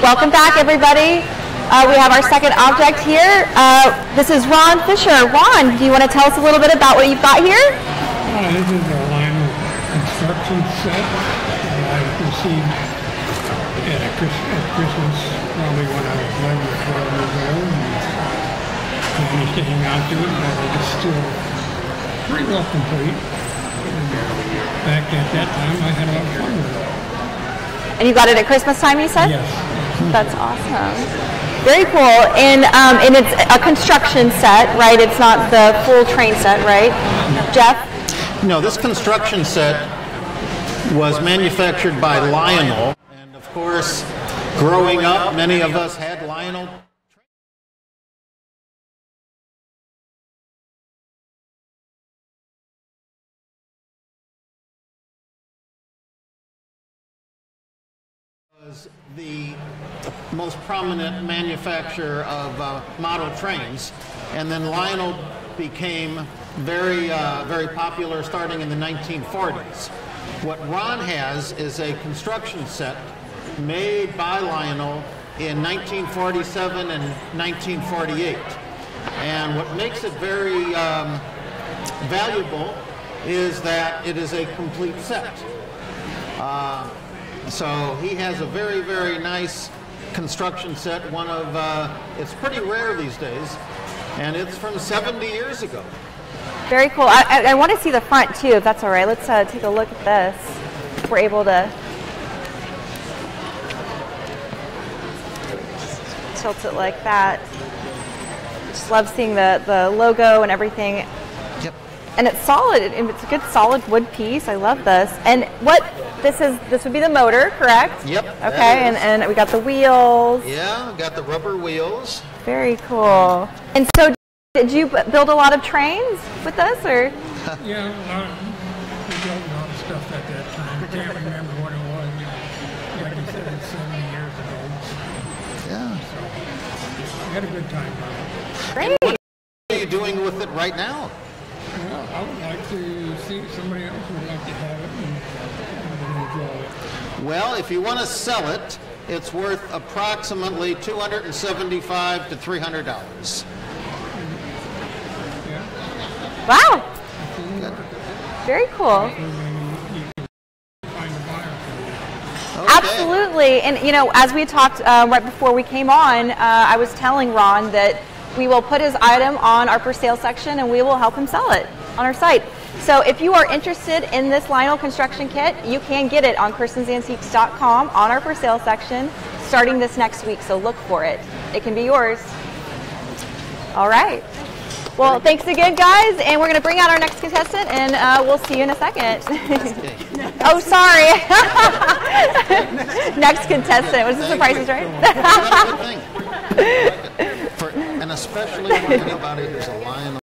Welcome back, everybody. We have our second object here. This is Ron Fisher. Ron, do you want to tell us a little bit about what you've got here? This is a line construction set that I received at Christmas, probably when I was 11 or 12 years old. And managed to hang on to it, but it is still pretty well complete. And back at that time, I had a lot of fun with it. And you got it at Christmas time, you said? Yes. That's awesome. Very cool. And it's a construction set, right? It's not the full train set, right? Jeff? No, this construction set was manufactured by Lionel. And of course, growing up, many of us had Lionel. Was the most prominent manufacturer of model trains, and then Lionel became very popular starting in the 1940s. What Ron has is a construction set made by Lionel in 1947 and 1948, and what makes it very valuable is that it is a complete set. So he has a very nice construction set, one of, it's pretty rare these days, and it's from 70 years ago. Very cool. I want to see the front too, if that's all right. Let's take a look at this. If we're able to tilt it like that. Just love seeing the logo and everything. Yep. And it's solid. It's a good solid wood piece. I love this. And this would be the motor, correct? Yep. Okay, and we got the wheels. Yeah, we got the rubber wheels. Very cool. And so, did you build a lot of trains with this, or? Yeah, we built a lot of stuff at that time. I can't remember what it was. Like you said, it's 70 years ago. Yeah. So we had a good time on it. Great. What are you doing with it right now? Well, I would like to see if somebody else would like to have it and enjoy it. Well, if you want to sell it, it's worth approximately $275 to $300. Yeah. Wow. Good. Very cool. And then you can find a buyer for it. Okay. Absolutely. And you know, as we talked right before we came on, I was telling Ron that we will put his item on our for sale section and we will help him sell it on our site. So if you are interested in this Lionel construction kit, you can get it on Kirsten'sAntiques.com on our for sale section starting this next week. So look for it. It can be yours. All right. Well, thanks again, guys. And we're going to bring out our next contestant, and we'll see you in a second. Oh, sorry. Next contestant. Was this The Price is Right? And especially for anybody who's a Lionel.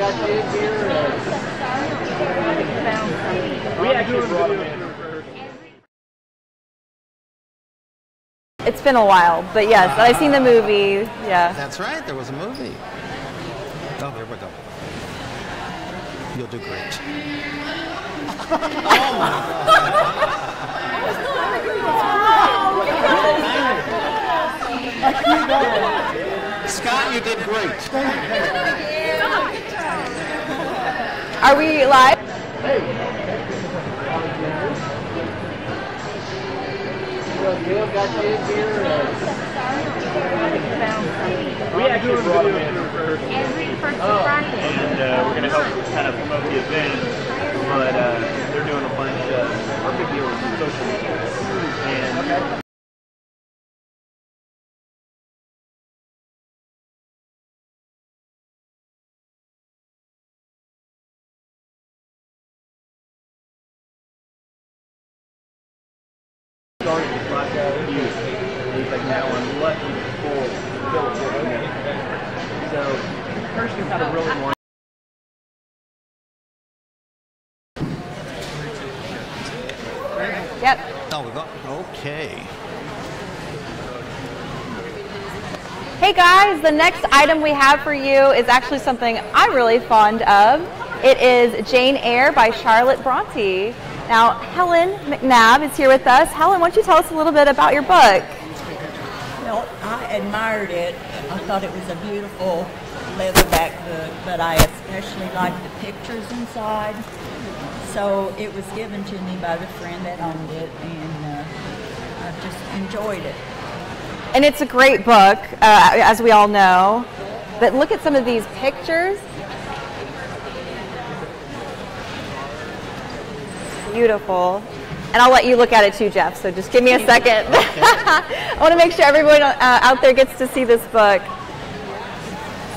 We actually brought him in. It's been a while, but yes, I've seen the movie. Yeah. That's right, there was a movie. Oh, there we go. You'll do great. Oh my God. Scott, you did great. Are we live? We actually brought him in every first Friday. And we're going to help kind of promote the event, but they're doing a bunch of our big deal with social media. And started this last youth. He's like, now I'm lucky for Philip. So, Kirsten kind of really wanted. Yep. Oh, we go. Okay. Hey guys, the next item we have for you is actually something I'm really fond of. It is Jane Eyre by Charlotte Bronte. Now, Helen McNabb is here with us. Helen, why don't you tell us a little bit about your book? Well, I admired it. I thought it was a beautiful leatherback book, but I especially liked the pictures inside. So it was given to me by the friend that owned it, and I just enjoyed it. And it's a great book, as we all know. But look at some of these pictures. Beautiful. And I'll let you look at it too, Jeff, so just give me a second. I want to make sure everyone out there gets to see this book.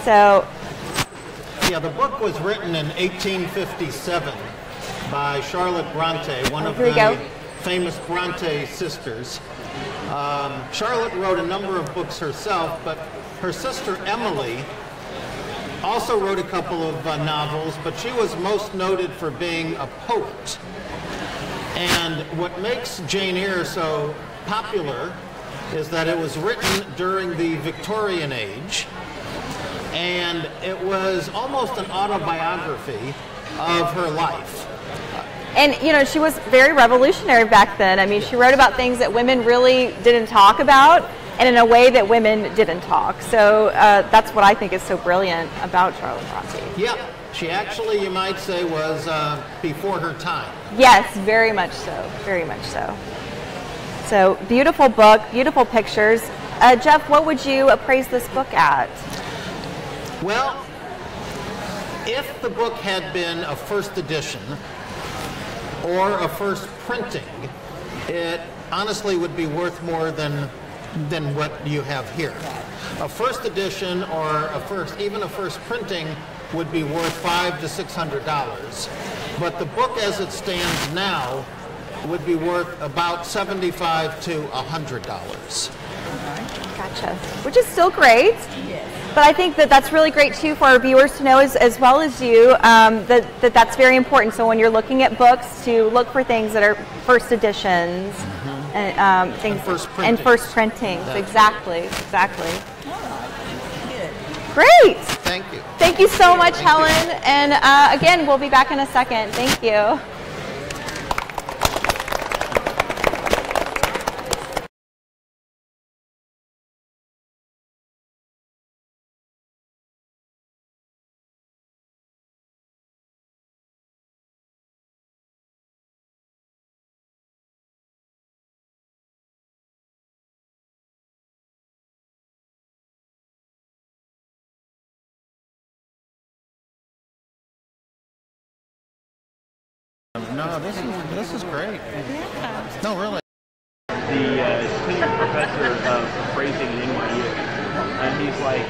So, Yeah, the book was written in 1857 by Charlotte Bronte, one of the famous Bronte sisters. Charlotte wrote a number of books herself, but her sister Emily also wrote a couple of novels, but she was most noted for being a poet. And what makes Jane Eyre so popular is that it was written during the Victorian age, and it was almost an autobiography of her life. and you know, she was very revolutionary back then. I mean, she wrote about things that women really didn't talk about, and in a way that women didn't talk. So that's what I think is so brilliant about Charlotte Bronte. Yeah, she actually, you might say, was before her time. Yes, very much so. Very much so. So beautiful book, beautiful pictures. Jeff, what would you appraise this book at? Well, if the book had been a first edition or a first printing, it honestly would be worth more than what you have here. A first edition or even a first printing would be worth $500 to $600, but the book as it stands now would be worth about $75 to $100. Gotcha. Which is still great. Yes. But I think that that's really great too for our viewers to know, as well as you, that's very important. So when you're looking at books, to look for things that are first editions, and things and first printings. Exactly. All right. Good. Great. Thank you. Thank you so much, Thank Helen. you. And again, we'll be back in a second. Thank you. No, this is great. No, really. The senior professor of appraising at NYU, and he's like,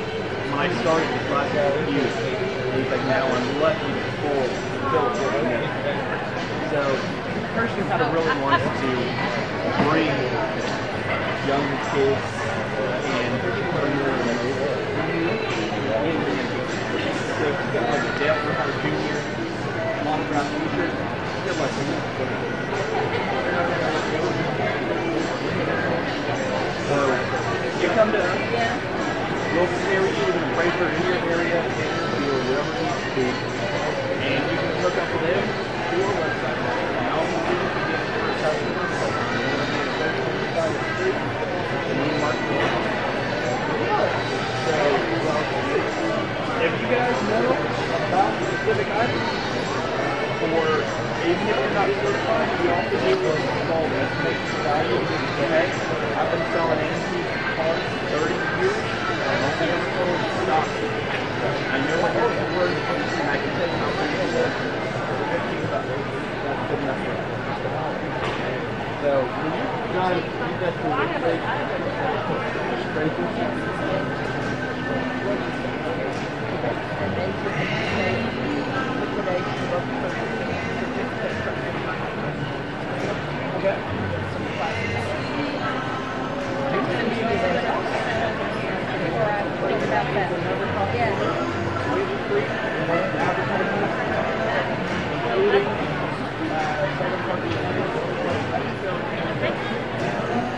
when I started this last youth, he's like, now I'm lucky for Philip. So Kirsten kind of really wants to bring young kids and like a Dale Earnhardt Jr. autograph t-shirt, good luck with that. So, you come to us, we'll carry you with an appraiser in your area, or wherever it needs to be, and you can hook up with them through our website. And all we do is get it for a customer, so on the side of the street, and we mark it on. So, if you guys know about specific items, or even if you're not certified, we also do what's called estimation value. So, hey, I've been selling antique cars for 30 years, and I'm only ever sold stock. I know what it's worth, and I can tell you how much it's worth for $15. That's good enough for us. So, when you're done, you guys can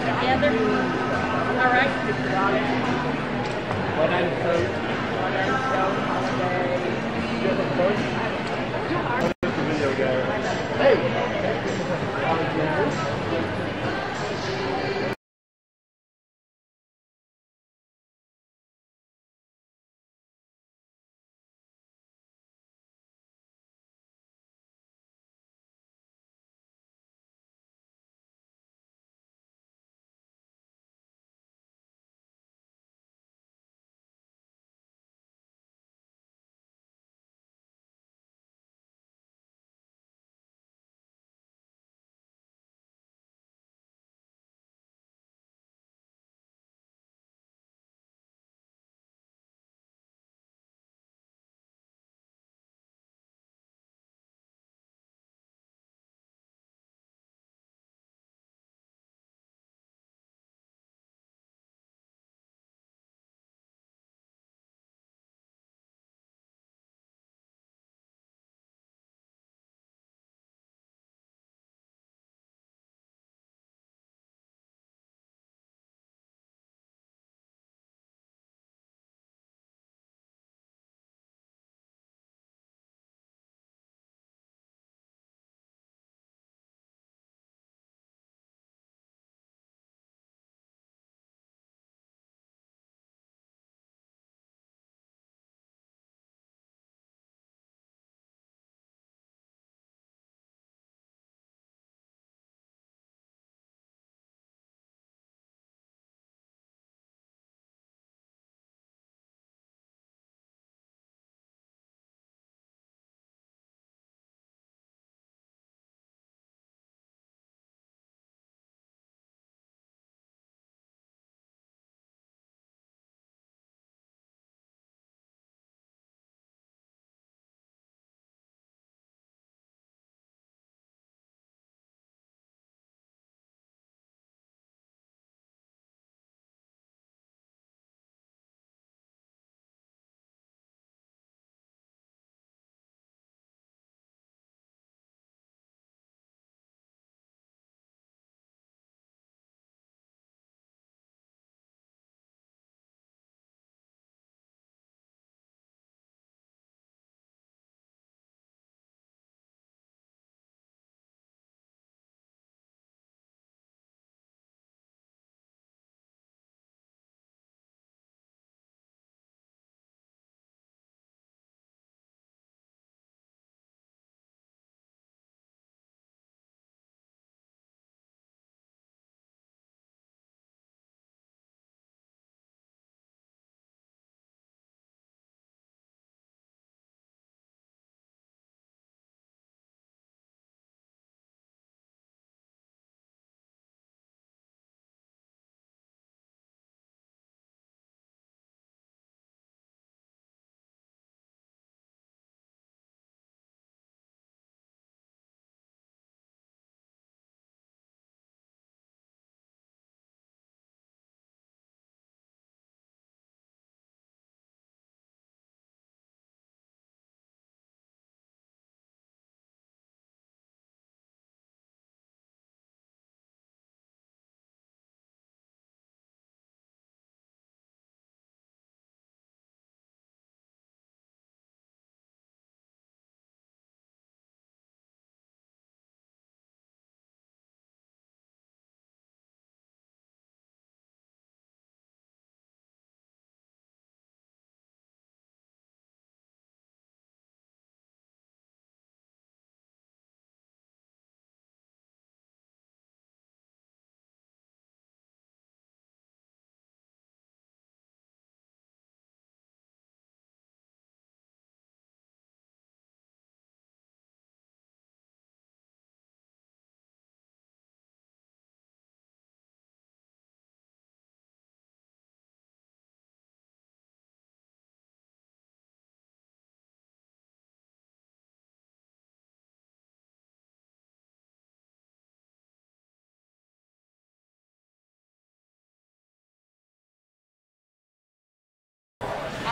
Together. All right.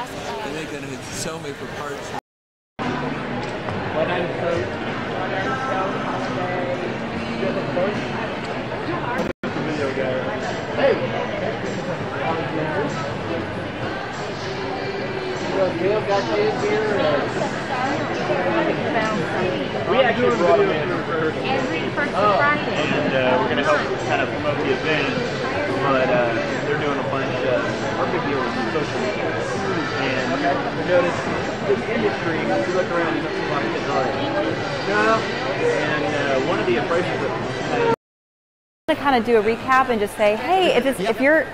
And they're going to sell me for parts. What I'm coach. Video guy. Hey. Bill got this here. We actually brought him in for Every first Oh, Friday. and we're going to help kind of promote the event, but they're doing a bunch of our big deal is social media. And we noticed this industry, if you look around, you see a lot of kids already. No, and one of the appraisals that To kind of do a recap and just say, hey, if you're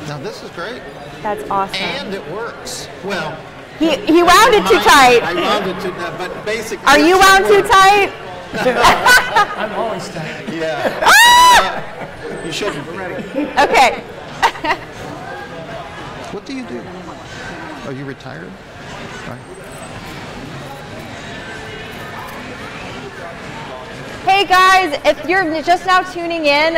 Now this is great. that's awesome. And it works. Well, He wound it too tight. I wound it too tight, but basically. Are you wound too tight? I'm always tight. Yeah. You shouldn't. Okay. What do you do? Are you retired? Right. Hey guys, if you're just now tuning in,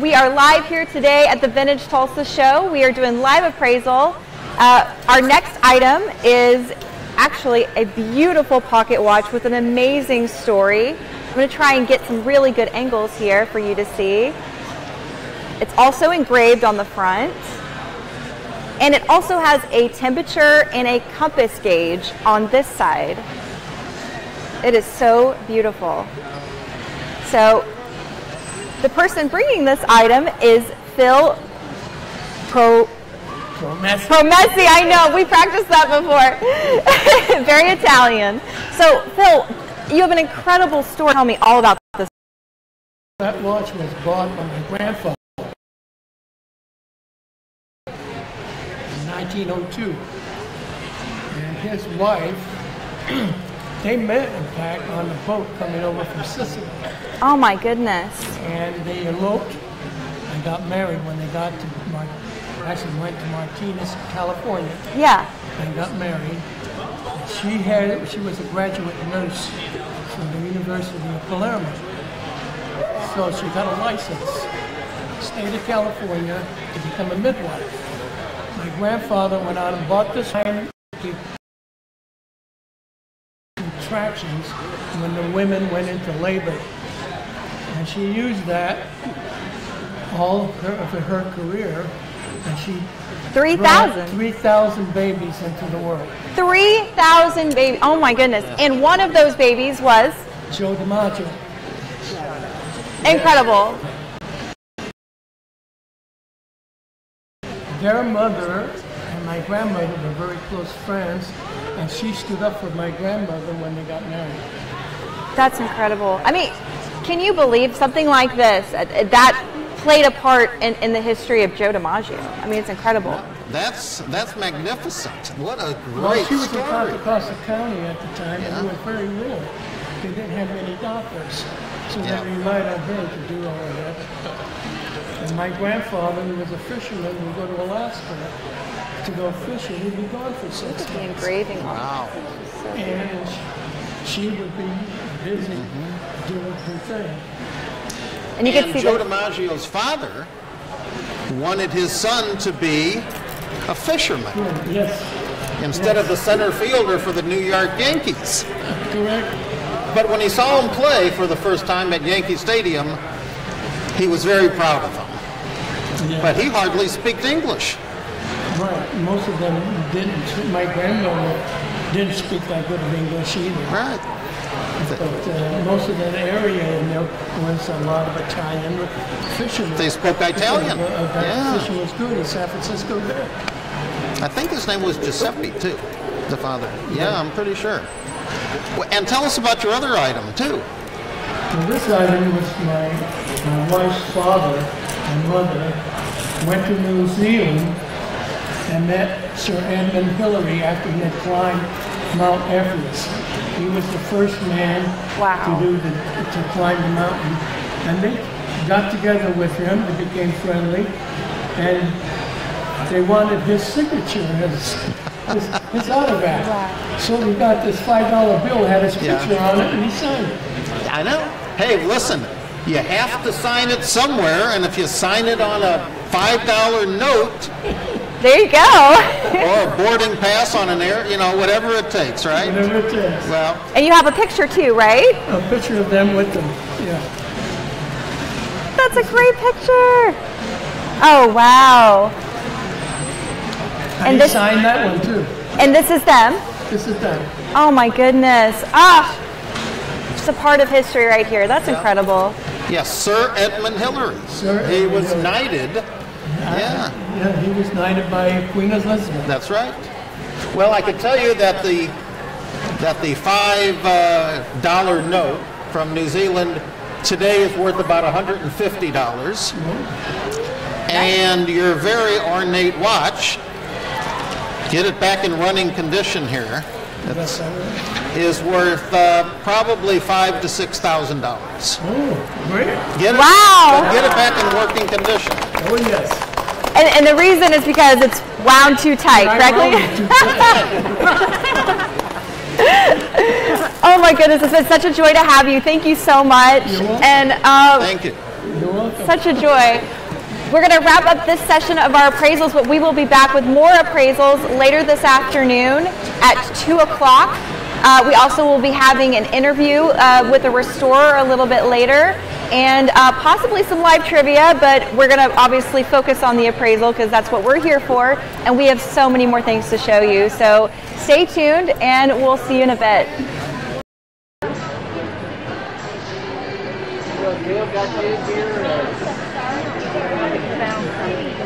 we are live here today at the Vintage Tulsa show. We are doing live appraisal. Our next item is actually a beautiful pocket watch with an amazing story. I'm going to try and get some really good angles here for you to see. It's also engraved on the front. And it also has a temperature and a compass gauge on this side. It is so beautiful. So the person bringing this item is Phil Promessi. I know, we practiced that before. Very Italian. So Phil, you have an incredible story. Tell me all about this. That watch was bought by my grandfather in 1902. And his wife, they met, in fact, on the boat coming over from Sicily. Oh my goodness. And they eloped and got married when they got to, actually went to Martinez, California. Yeah. And got married. She was a graduate nurse from the University of Palermo. So she got a license, stayed in California to become a midwife. My grandfather went out and bought this contractions when the women went into labor. And she used that all of her career, and she 3,000. 3,000 babies into the world. 3,000 babies. Oh my goodness. And one of those babies was Joe DiMaggio. incredible. Their mother and my grandmother were very close friends, and she stood up for my grandmother when they got married. That's incredible. I mean, can you believe something like this? That played a part in the history of Joe DiMaggio. I mean, it's incredible. That's magnificent. What a great Well, she was story. in Contra Costa County at the time, Yeah. and it was very rural. They didn't have many doctors, so Yeah. they relied on her to do all of that. And my grandfather, who was a fisherman, would go to Alaska to go fishing. He'd be gone for 6 months. The engraving. Wow. And she would be busy doing her thing. And you can see Joe the, DiMaggio's father wanted his son to be a fisherman Yes, instead of the center fielder for the New York Yankees. correct. But when he saw him play for the first time at Yankee Stadium, he was very proud of him. Yeah. But he hardly speaks English. Right, most of them didn't. My grandmother didn't speak that good of English either. Right. But most of that area, there was a lot of Italian fishermen. They spoke Italian. Yeah. Fishing was good in San Francisco Bay. I think his name was Giuseppe, too, the father. Yeah, I'm pretty sure. Well, and tell us about your other item, too. Well, this item was my wife's father and mother went to New Zealand and met Sir Edmund Hillary after he had climbed Mount Everest. He was the first man Wow. to climb the mountain, and they got together with him. They became friendly, and they wanted his signature, his autograph. Wow. So we got this $5 bill, had his Yeah. picture on it, and he signed it. I know. Hey, listen, you have to sign it somewhere, and if you sign it on a $5 note there you go. or a boarding pass on an air, whatever it takes, right? Whatever it is. Well, And you have a picture too, right? A picture of them with them. Yeah. That's a great picture. Oh, wow. And And he this- signed that one too. And this is them? This is them. Oh my goodness. Ah, just a part of history right here. That's incredible. yes, Sir Edmund Hillary. Sir He Edmund was Hillary. knighted. Yeah, Yeah, he was knighted by Queen Elizabeth. that's right. Well, I can tell you that the $5 note from New Zealand today is worth about $150. And your very ornate watch, get it back in running condition here, That's all right. is worth probably $5,000 to $6,000. Oh, great. Get it, Wow. Get it back in working condition. Oh, yes. And the reason is because it's wound too tight, I correctly? wrote it too. Oh my goodness, it's been such a joy to have you. Thank you so much. You're welcome. And Thank you. You're welcome. such a joy. We're going to wrap up this session of our appraisals, but we will be back with more appraisals later this afternoon at 2 o'clock. We also will be having an interview with a restorer a little bit later, and possibly some live trivia, but we're going to obviously focus on the appraisal because that's what we're here for, and we have so many more things to show you. So stay tuned, and we'll see you in a bit.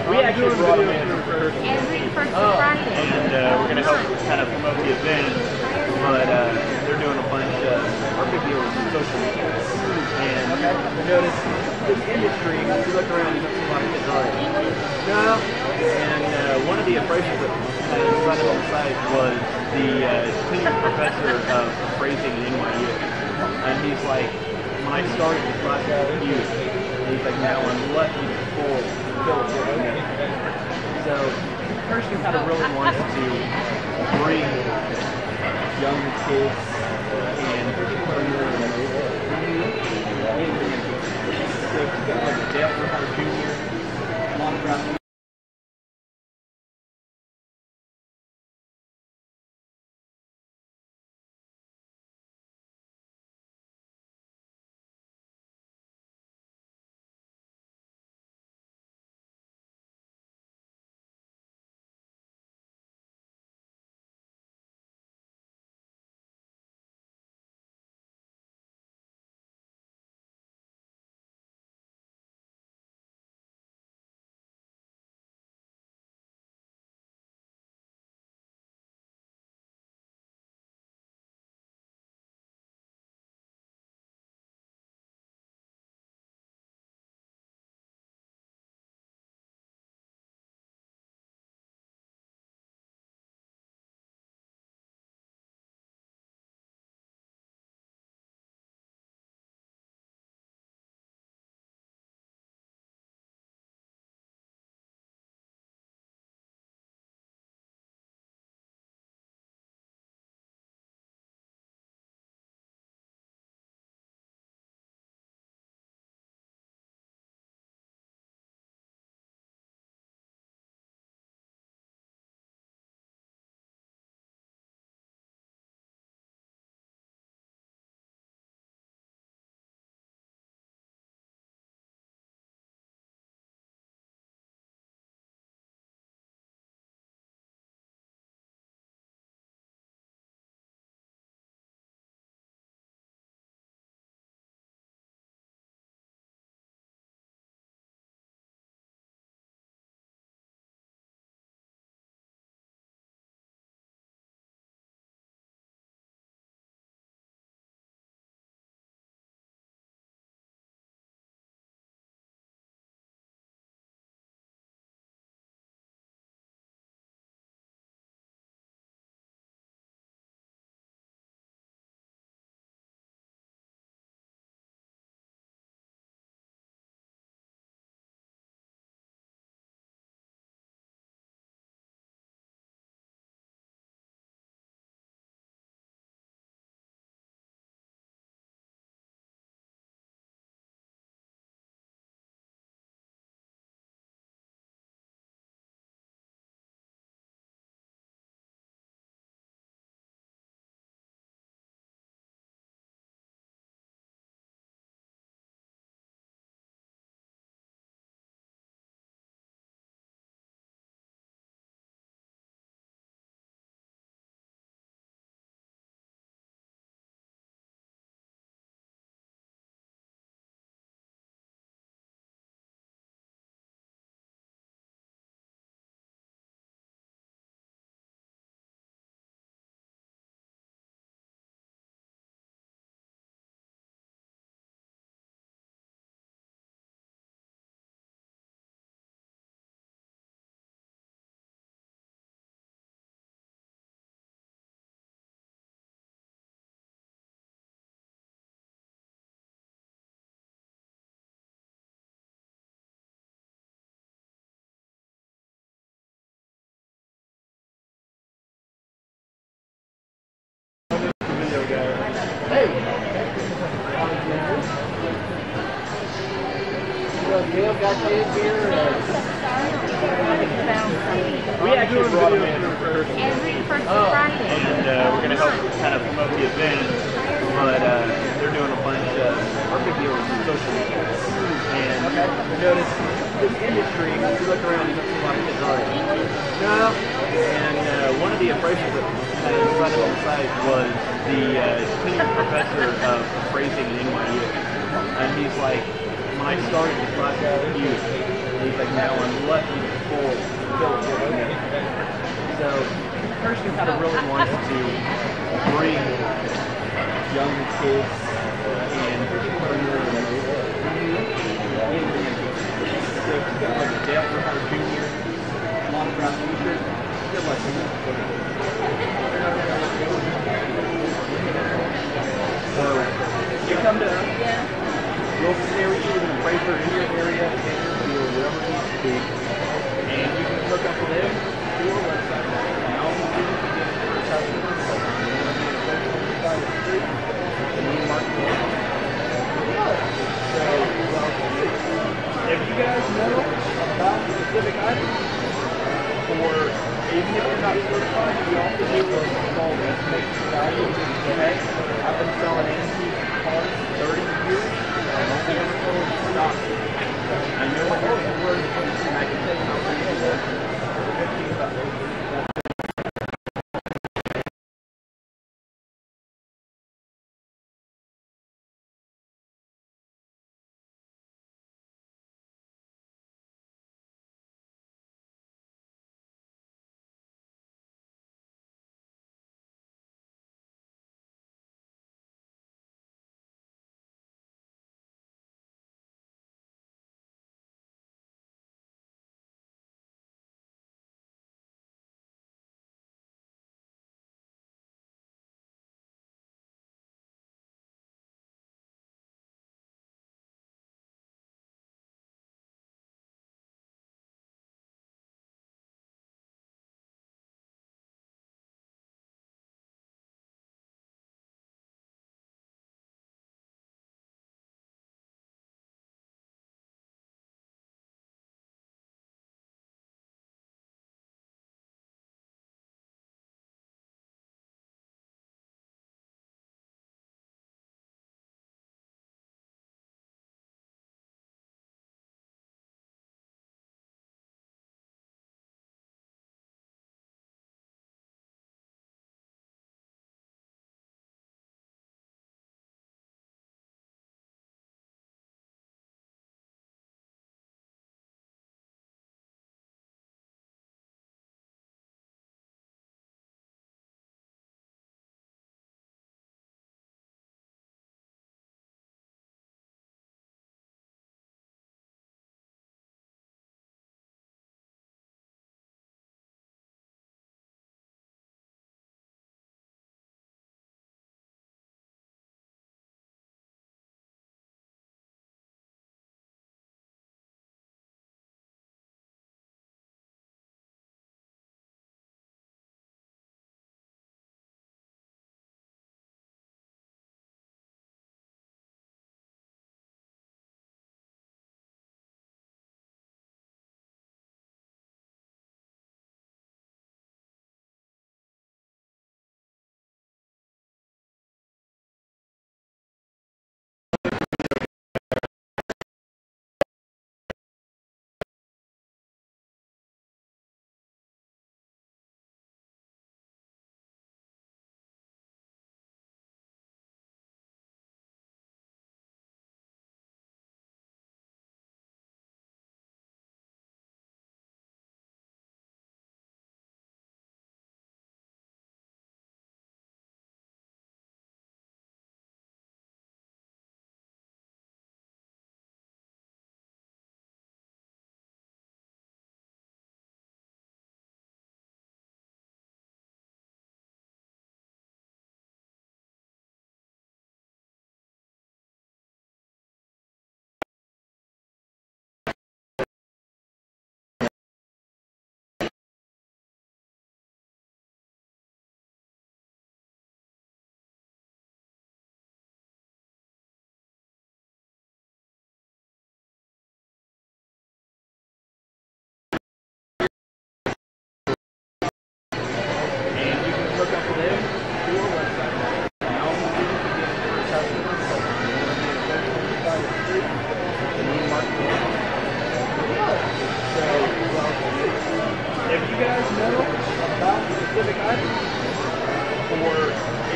We actually brought them in for and we're going to help kind of promote the event, but they're doing a bunch of our big deal with social media. And we noticed this industry, if you look around, you don't see a lot of kids our age. No. And one of the appraisals that I decided on the site was the tenured professor of appraising at NYU. And he's like, when I started this class, I was youth. He's like, now I'm lucky to pull Philip. So the person kind of really wants to bring young kids and bring them so if you've got like a Dale Earnhardt Jr., a lot of draft Gail got you here. We actually brought them in first. Every first Friday. And we're going to help kind of promote the event, but they're doing a bunch of our big deal with social media. And we noticed this industry, if you look around, you don't see a lot of kids our age. No. And one of the appraisals that had in front of the site was the tenured professor of appraising at NYU. And he's like, when I started this last year, he's like, now I'm lucky to pull so the person kind of really wants to bring young kids and entrepreneurs into the industry. So if you've got like a Dale for our junior, monograph teacher, good luck to you. So you come to us, we'll carry you to an appraiser in your area, or whatever it needs to be, and you can look up to them through our website. And all we do is get a customer, like you want to be a social side of the street, and we market it. So, if you guys know about specific items, or even if you're not certified, we also do what's called estimation value. So, hey, I've been selling antique cars 30 years, and I'm only ever sold stock. I know what the word is, and I can tell you how many for $15.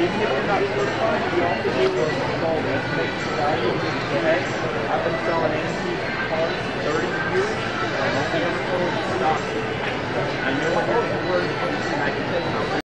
even if you're not certified, you also need to install estimates of value. So, hey, I've been selling antique cars for 30 years, and I'm only ever sold stock. I know what it's worth, and I can tell you how